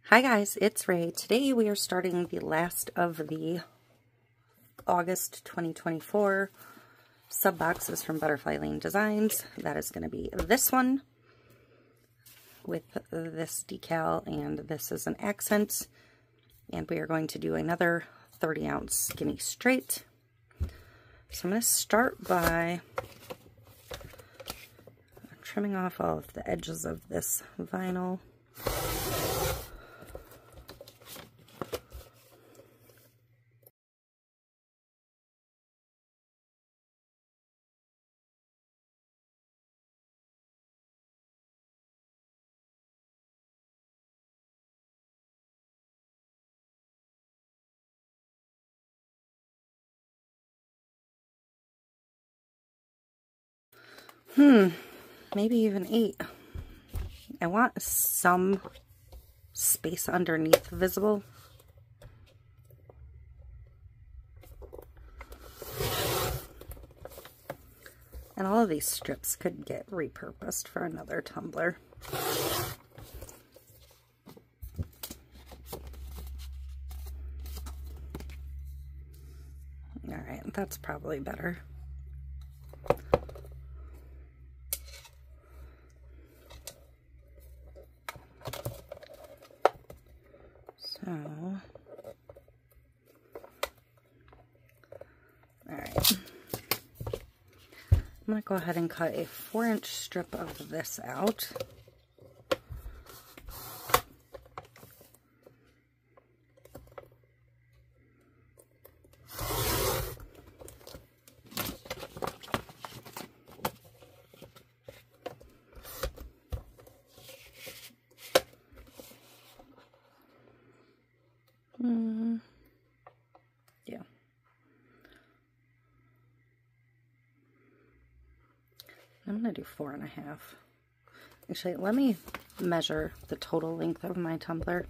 Hi guys, it's Ray. Today we are starting the last of the August 2024 sub boxes from Butterfly Lane Designs. That is going to be this one with this decal, and this is an accent. And we are going to do another 30-ounce skinny straight. So I'm going to start by trimming off all of the edges of this vinyl. Maybe even 8. I want some space underneath visible. And all of these strips could get repurposed for another tumbler. Alright, that's probably better. So, alright, I'm going to go ahead and cut a 4-inch strip of this out. Yeah. I'm going to do 4.5. Actually, let me measure the total length of my tumbler.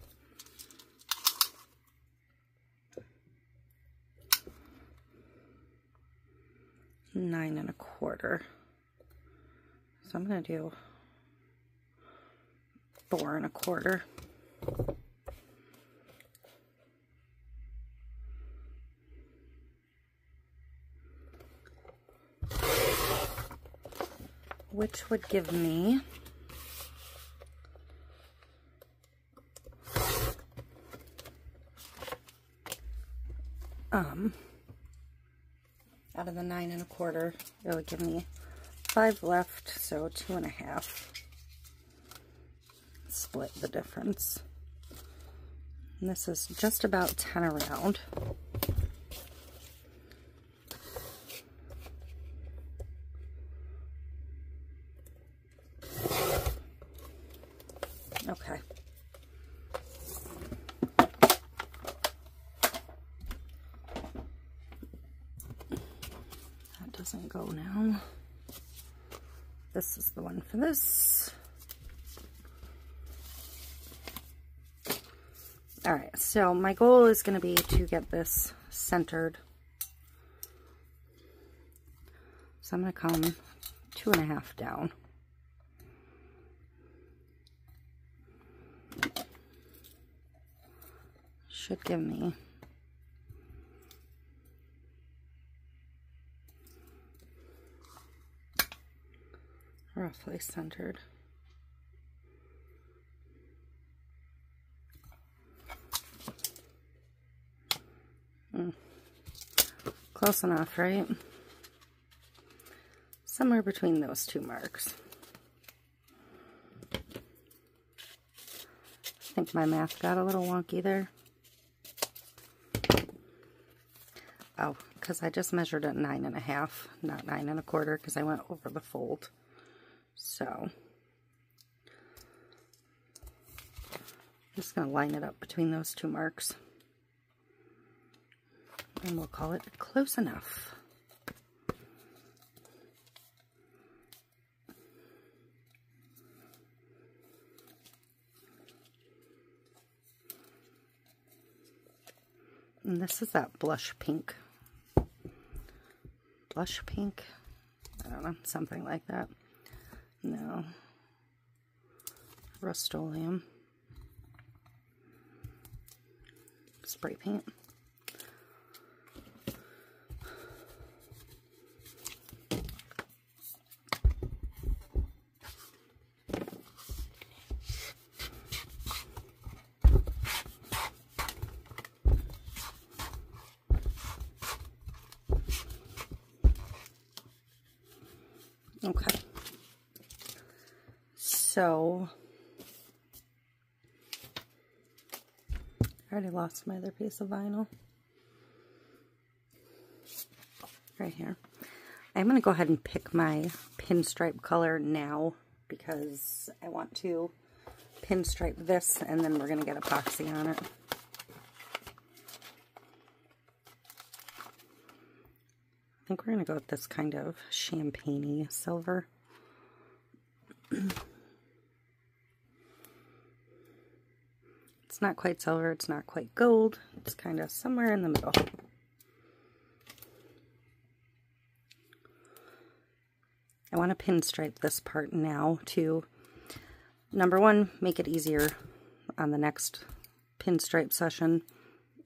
Nine and a quarter. So I'm going to do 4 1/4. Which would give me out of the 9 1/4, it would give me 5 left, so 2.5. Split the difference. And this is just about 10 around. Okay. That doesn't go now. This is the one for this. Alright, so my goal is going to be to get this centered. So I'm going to come 2.5 down. Should give me roughly centered. Close enough, right? Somewhere between those two marks. I think my math got a little wonky there. Oh, because I just measured at 9 1/2, not 9 1/4, because I went over the fold. So, I'm just going to line it up between those two marks. And we'll call it close enough. And this is that blush pink. Blush pink? I don't know, something like that. No. Rust-Oleum. spray paint. Okay, so I already lost my other piece of vinyl right here. I'm going to go ahead and pick my pinstripe color now because I want to pinstripe this and then we're going to get epoxy on it. I think we're going to go with this kind of champagne-y silver. It's not quite silver, it's not quite gold, it's kind of somewhere in the middle. I want to pinstripe this part now to, number one, make it easier on the next pinstripe session,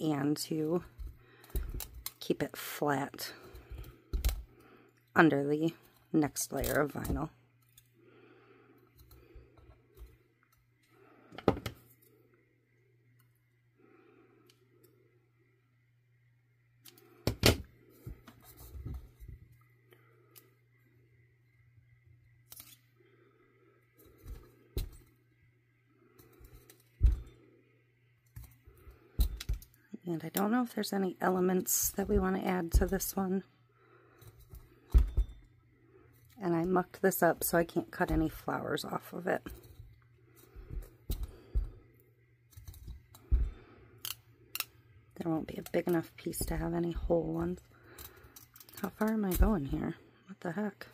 and to keep it flat under the next layer of vinyl. And I don't know if there's any elements that we want to add to this one. And I mucked this up so I can't cut any flowers off of it. There won't be a big enough piece to have any whole ones. How far am I going here? What the heck?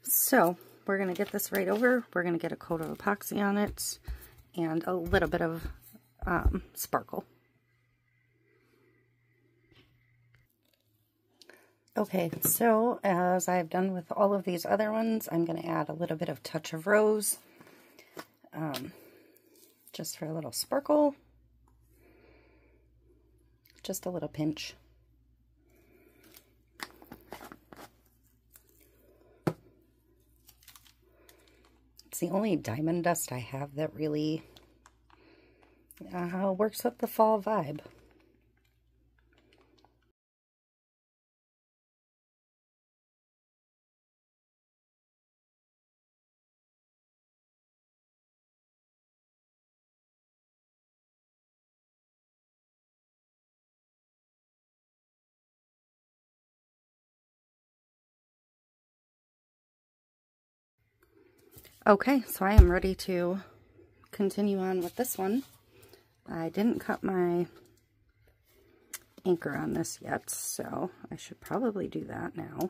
So we're going to get this right over. We're going to get a coat of epoxy on it and a little bit of sparkle. Okay, so as I've done with all of these other ones, I'm going to add a little bit of touch of rose, just for a little sparkle, just a little pinch. It's the only diamond dust I have that really works with the fall vibe. Okay, so I am ready to continue on with this one. I didn't cut my anchor on this yet, so I should probably do that now.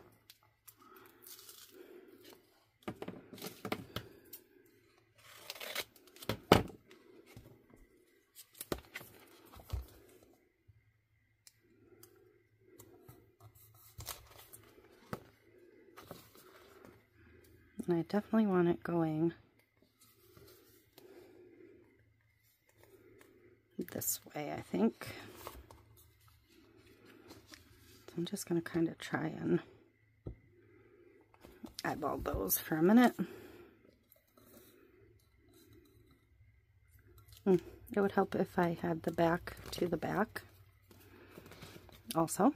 And I definitely want it going this way, I think. So I'm just going to kind of try and eyeball those for a minute. It would help if I had the back to the back also.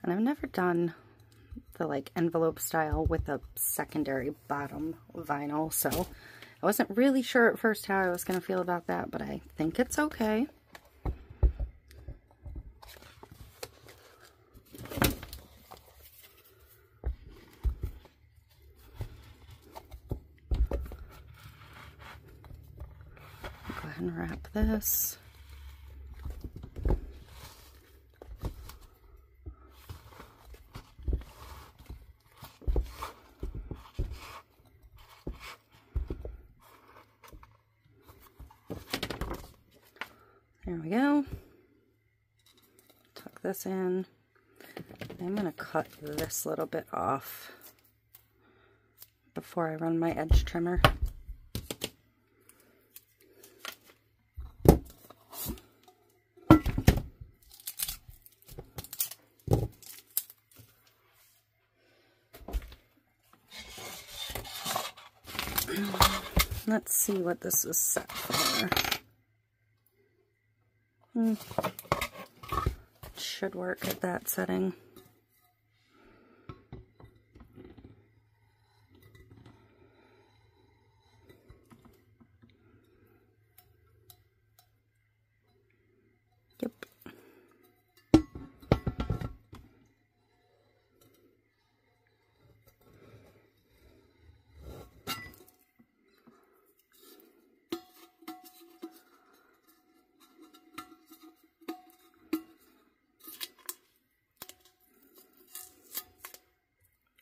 And I've never done the like envelope style with a secondary bottom vinyl, so I wasn't really sure at first how I was going to feel about that, but I think it's okay. Go ahead and wrap this. There we go. Tuck this in. I'm going to cut this little bit off before I run my edge trimmer. Let's see what this is set for. It should work at that setting. Yep.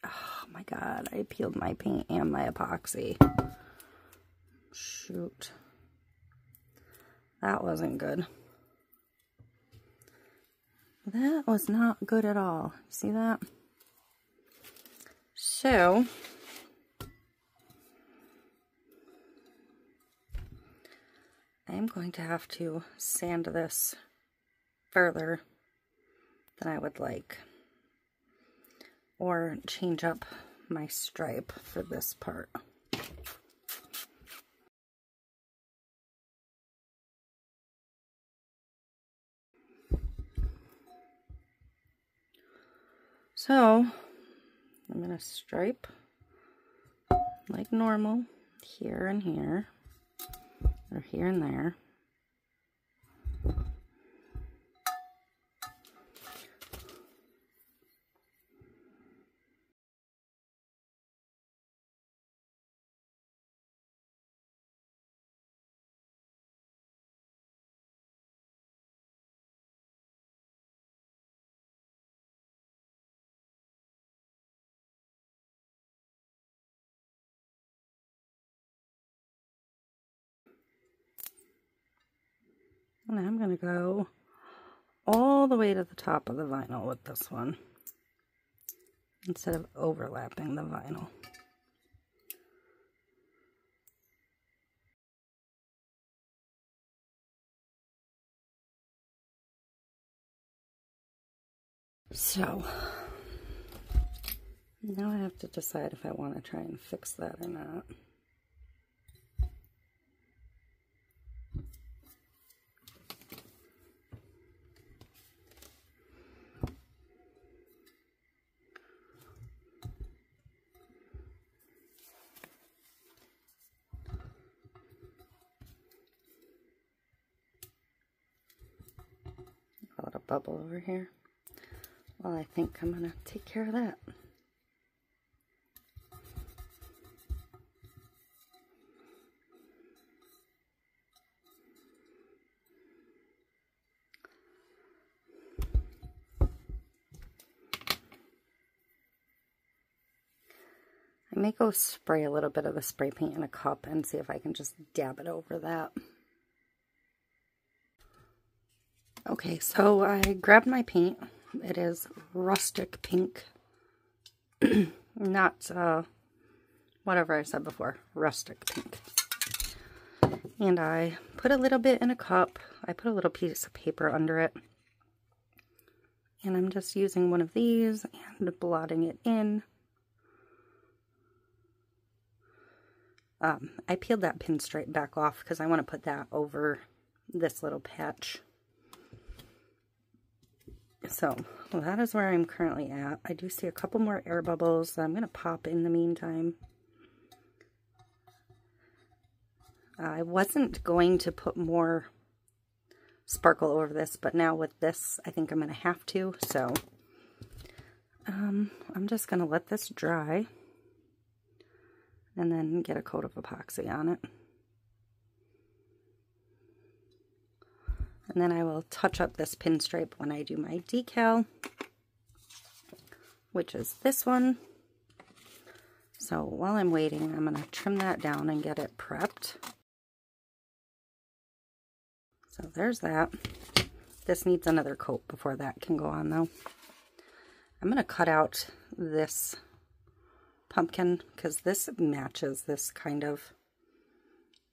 Oh my god, I peeled my paint and my epoxy. Shoot. That wasn't good. That was not good at all. See that? So, I'm going to have to sand this further than I would like, or change up my stripe for this part. So, I'm going to stripe like normal here and here, or here and there. And I'm going to go all the way to the top of the vinyl with this one, instead of overlapping the vinyl. So, now I have to decide if I want to try and fix that or not. A little bubble over here. Well, I think I'm going to take care of that. I may go spray a little bit of the spray paint in a cup and see if I can just dab it over that. Okay, so I grabbed my paint. It is rustic pink. Not whatever I said before, rustic pink. And I put a little bit in a cup. I put a little piece of paper under it. And I'm just using one of these and blotting it in. I peeled that pinstripe back off because I want to put that over this little patch. So, well, that is where I'm currently at. I do see a couple more air bubbles that I'm going to pop in the meantime. I wasn't going to put more sparkle over this, but now with this, I think I'm going to have to. So, I'm just going to let this dry and then get a coat of epoxy on it. And then I will touch up this pinstripe when I do my decal, which is this one. So while I'm waiting, I'm going to trim that down and get it prepped. So there's that. This needs another coat before that can go on though. I'm going to cut out this pumpkin because this matches this kind of,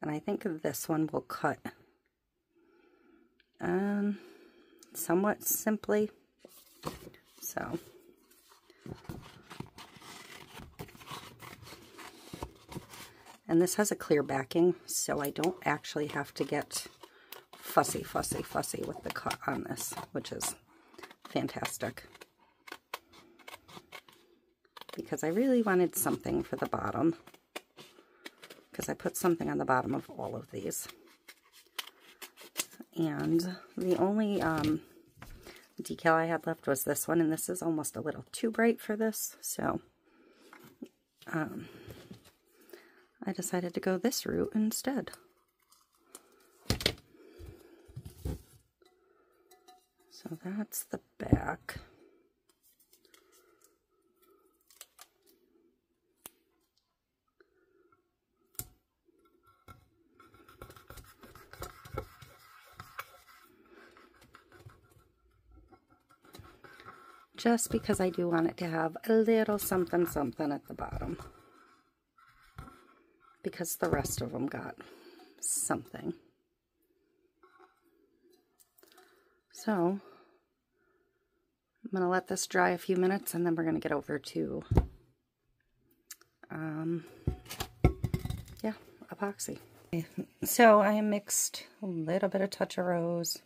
and I think this one will cut somewhat simply. So and this has a clear backing, so I don't actually have to get fussy with the cut on this, which is fantastic. Because I really wanted something for the bottom, because I put something on the bottom of all of these. And the only decal I had left was this one, and this is almost a little too bright for this, so I decided to go this route instead. So that's the back. Just because I do want it to have a little something at the bottom. Because the rest of them got something. So I'm going to let this dry a few minutes, and then we're going to get over to, yeah, epoxy. So I mixed a little bit of Touch of Rose.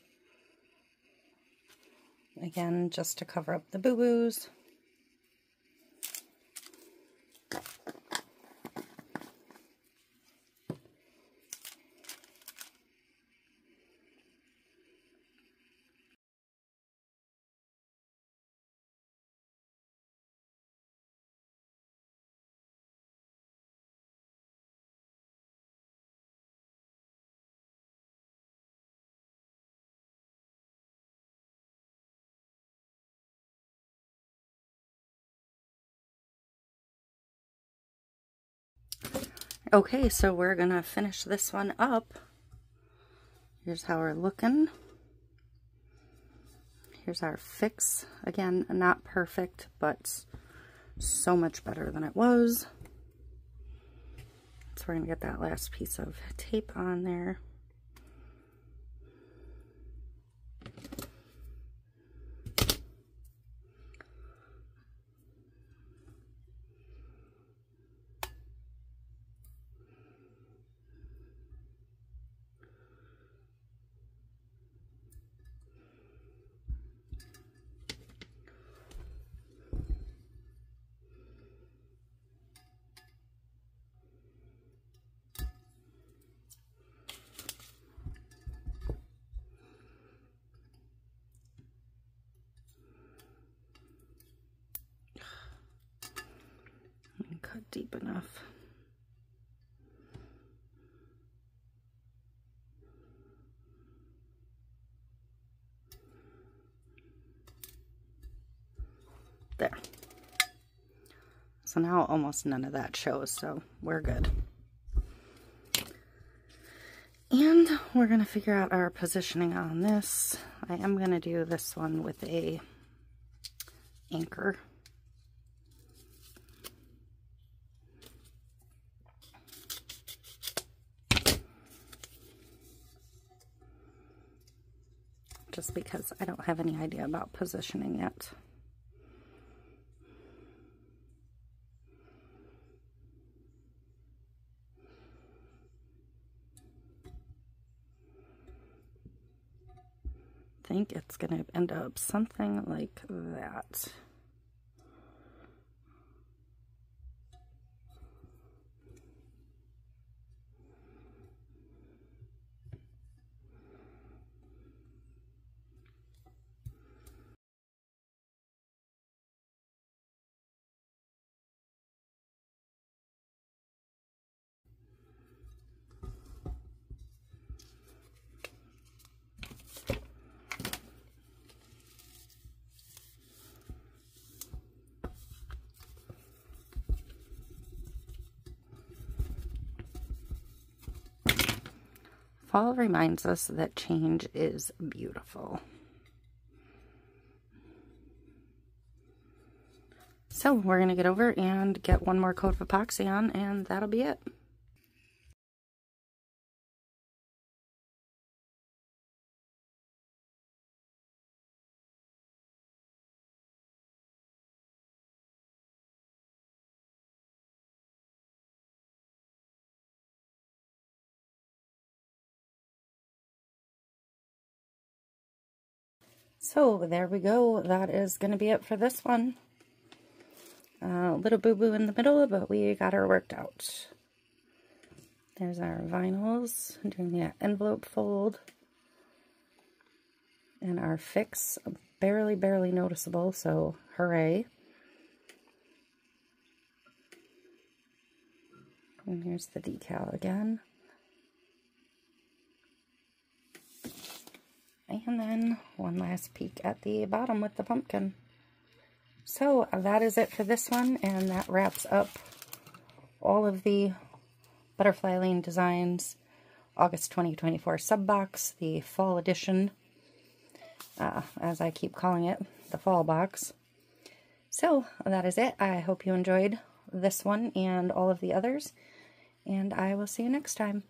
Again, just to cover up the boo-boos. Okay, so we're gonna finish this one up. Here's how we're looking. Here's our fix. Again, not perfect, but so much better than it was. So we're gonna get that last piece of tape on there. Cut deep enough. There. So now almost none of that shows, so we're good. And we're going to figure out our positioning on this. I am going to do this one with a anchor. Just because I don't have any idea about positioning yet. I think it's going to end up something like that. all reminds us that change is beautiful. So we're going to get over and get one more coat of epoxy on, and that'll be it. So there we go. That is going to be it for this one. A little boo-boo in the middle, but we got her worked out. There's our vinyls, doing the envelope fold. And our fix, barely noticeable, so hooray. And here's the decal again. And then one last peek at the bottom with the pumpkin. So that is it for this one, and that wraps up all of the Butterfly Lane Designs August 2024 sub box, the fall edition, as I keep calling it, the fall box. So that is it. I hope you enjoyed this one and all of the others, and I will see you next time.